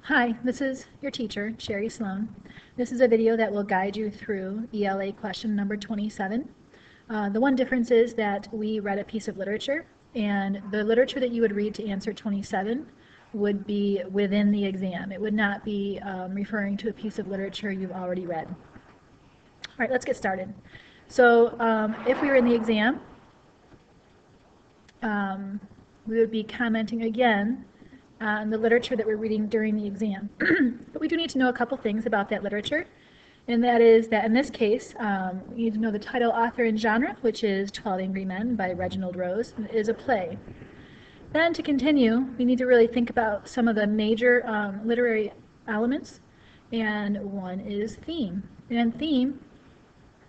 Hi, this is your teacher, Sherry Sloan. This is a video that will guide you through ELA question number 27. The one difference is that we read a piece of literature, and the literature that you would read to answer 27 would be within the exam. It would not be referring to a piece of literature you've already read. All right, let's get started. So if we were in the exam, we would be commenting again on the literature that we're reading during the exam. But we do need to know a couple things about that literature, and that is that in this case, we need to know the title, author, and genre, which is 12 Angry Men by Reginald Rose, is a play. Then to continue, we need to really think about some of the major literary elements, and one is theme. And theme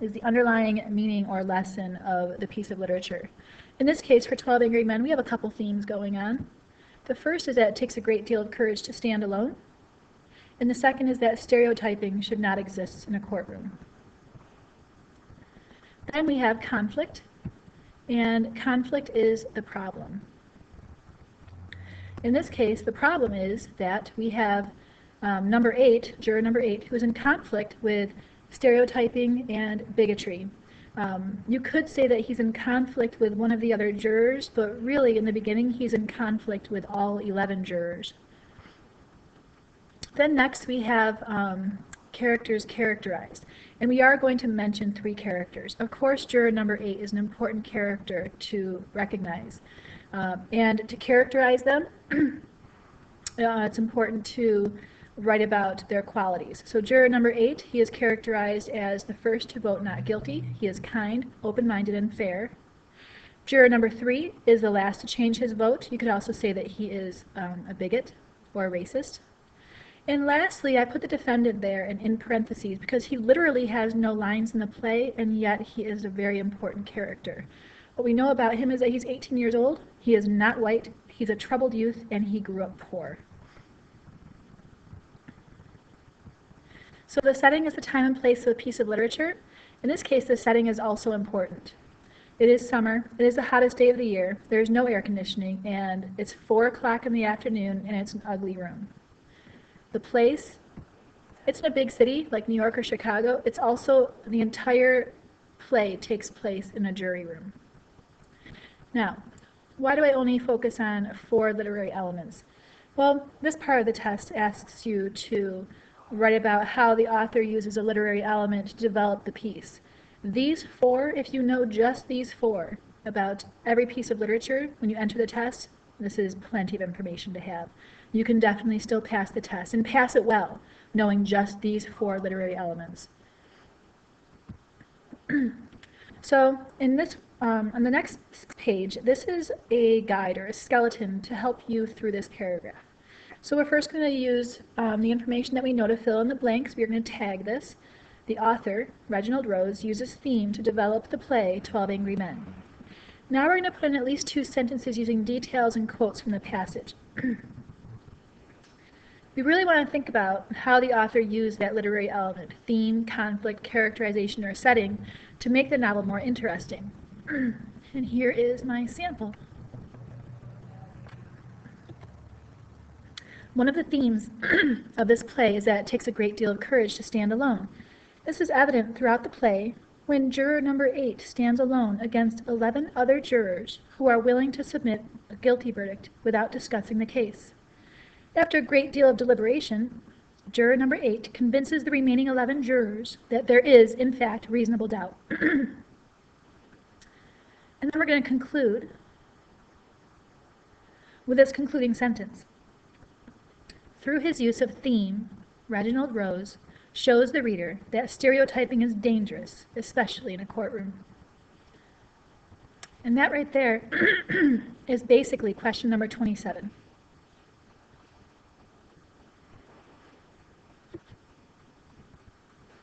is the underlying meaning or lesson of the piece of literature. In this case, for 12 Angry Men, we have a couple themes going on. The first is that it takes a great deal of courage to stand alone, and the second is that stereotyping should not exist in a courtroom. Then we have conflict, and conflict is the problem. In this case, the problem is that we have number 8, juror number 8, who is in conflict with stereotyping and bigotry. You could say that he's in conflict with one of the other jurors, but really in the beginning he's in conflict with all 11 jurors. Then next we have characters characterized, and we are going to mention 3 characters. Of course, juror number 8 is an important character to recognize, and to characterize them it's important to write about their qualities. So juror number 8, he is characterized as the first to vote not guilty. He is kind, open-minded, and fair. Juror number 3 is the last to change his vote. You could also say that he is a bigot or a racist. And lastly, I put the defendant there and in parentheses because he literally has no lines in the play, and yet he is a very important character. What we know about him is that he's 18 years old, he is not white, he's a troubled youth, and he grew up poor. So the setting is the time and place of a piece of literature. In this case, the setting is also important. It is summer, it is the hottest day of the year, there's no air conditioning, and it's 4 o'clock in the afternoon, and it's an ugly room. The place, it's in a big city like New York or Chicago. It's also, the entire play takes place in a jury room. Now, why do I only focus on 4 literary elements? Well, this part of the test asks you to write about how the author uses a literary element to develop the piece. These 4, if you know just these 4 about every piece of literature when you enter the test, this is plenty of information to have. You can definitely still pass the test, and pass it well, knowing just these 4 literary elements. So in this, on the next page, this is a guide or a skeleton to help you through this paragraph. So we're first going to use the information that we know to fill in the blanks. We're going to tag this. The author, Reginald Rose, uses theme to develop the play 12 Angry Men. Now we're going to put in at least 2 sentences using details and quotes from the passage. We really want to think about how the author used that literary element, theme, conflict, characterization, or setting, to make the novel more interesting. And here is my sample. One of the themes of this play is that it takes a great deal of courage to stand alone. This is evident throughout the play when juror number 8 stands alone against 11 other jurors who are willing to submit a guilty verdict without discussing the case. After a great deal of deliberation, juror number 8 convinces the remaining 11 jurors that there is, in fact, reasonable doubt. And then we're going to conclude with this concluding sentence. Through his use of theme, Reginald Rose shows the reader that stereotyping is dangerous, especially in a courtroom. And that right there is basically question number 27.